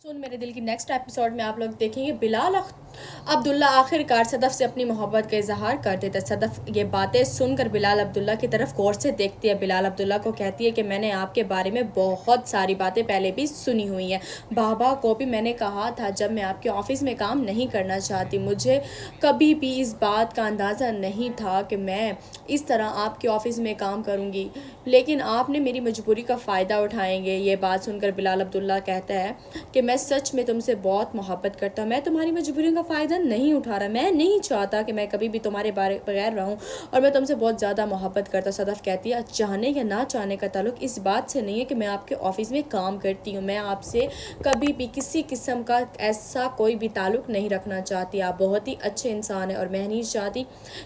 سن میرے دل کی نیکسٹ ایپیسوڈ میں آپ لوگ دیکھیں گے بلال عبداللہ آخر کار صدف سے اپنی محبت کا اظہار کر دیتا ہے۔ صدف یہ باتیں سن کر بلال عبداللہ کی طرف غور سے دیکھتی ہے۔ بلال عبداللہ کو کہتی ہے کہ میں نے آپ کے بارے میں بہت ساری باتیں پہلے بھی سنی ہوئی ہیں۔ بابا کو بھی میں نے کہا تھا جب میں آپ کے آفس میں کام نہیں کرنا چاہتی، مجھے کبھی بھی اس بات کا اندازہ نہیں تھا کہ میں اس طرح آپ کے آفس میں کام کروں گی، لیکن آپ نے میری مجبوری کا فائدہ اٹھائیں گے۔ یہ بات سن کر بلال عبداللہ کہتا ہے کہ میں سچ میں تم سے بہت محبت کرتا ہوں، میں تمہاری مجبوریوں کا فائدہ نہیں اٹھا رہا، میں نہیں چاہتا کہ میں کبھی بھی تمہارے بغیر رہوں، اور میں تم سے بہت زیادہ محبت کرتا ہوں۔ صدف کہتی ہے چاہنے یا نہ چاہنے کا تعلق اس بات سے نہیں ہے کہ میں آپ کے آفس میں کام کرتی ہوں، میں آپ سے کبھی بھی کسی قسم کا ایسا کوئی بھی تعلق نہیں رکھنا چاہتی۔ آپ بہت ہی اچھے انسان ہیں اور میں نہیں چاہتی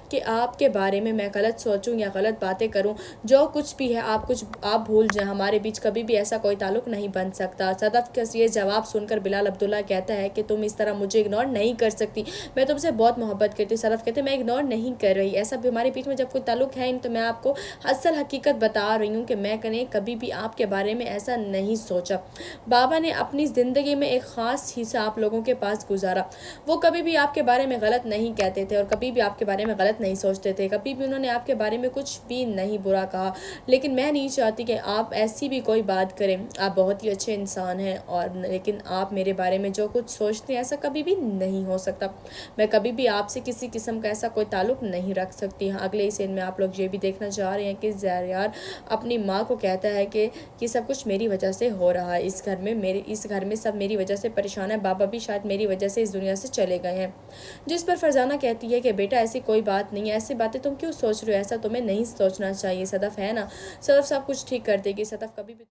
کہ آپ کے بارے میں غلط سوچوں یا غلط باتیں کروں۔ جو کچھ بھی ہے آپ بھول جائیں، ہمارے بیچ کبھی بھی ایسا کوئی تعلق نہیں بن سکتا۔ صدف کا یہ جواب سن کر بلال عبداللہ کہتا ہے کہ تم اس طرح مجھے اگنور نہیں کر سکتی، میں تم سے بہت محبت کرتی ہوں۔ صدف کہتے ہیں میں اگنور نہیں کر رہی، ایسا بھی ہمارے بیچ میں جب کوئی تعلق ہے تو میں آپ کو اصل حقیقت بتا رہی ہوں کہ میں نے کبھی بھی آپ کے بارے میں ایسا نہیں سوچا۔ بابا نے اپنی زندگی میں ایک خاص حصہ آپ لوگوں کے پاس گزارا، وہ کبھی بھی آپ کے بارے میں غلط نہیں کہتے تھے اور کبھی بھی آپ کے بارے میں غلط نہیں سوچتے تھے، کبھی بھی انہوں نے آپ کے بارے میں کچھ بھی نہیں برا کہا، لیکن میں نہیں چاہتی کہ آپ ایسی بھی کوئی بات کریں۔ آپ بہت ہی اچھے انسان ہیں اور لیکن آپ میرے بارے میں جو کچھ سوچتے ہیں ایسا کبھی بھی نہیں ہو سکتا، میں کبھی بھی آپ سے کسی قسم کا ایسا کوئی تعلق نہیں رکھ سکتی۔ اگلے سین میں آپ لوگ یہ بھی دیکھنا چاہ رہے ہیں کہ زہریار اپنی ماں کو کہتا ہے کہ یہ سب کچھ میری وجہ سے ہو رہا ہے، اس گھر میں سب میری وجہ سے پریشان ہے، بابا بھی شاید میری وجہ سے اس دنیا سے چلے گئے ہیں۔ جس پر فرزانہ کہتی ہے کہ بیٹا ایسی کوئی بات نہیں ہے، ایسی باتیں تم کیوں سوچ رہے ہو، ایسا تمہیں نہیں سوچنا چاہیے۔ صدف ہے نا، صدف سب کچھ ٹھیک کر دے گی۔ صدف کبھی بھی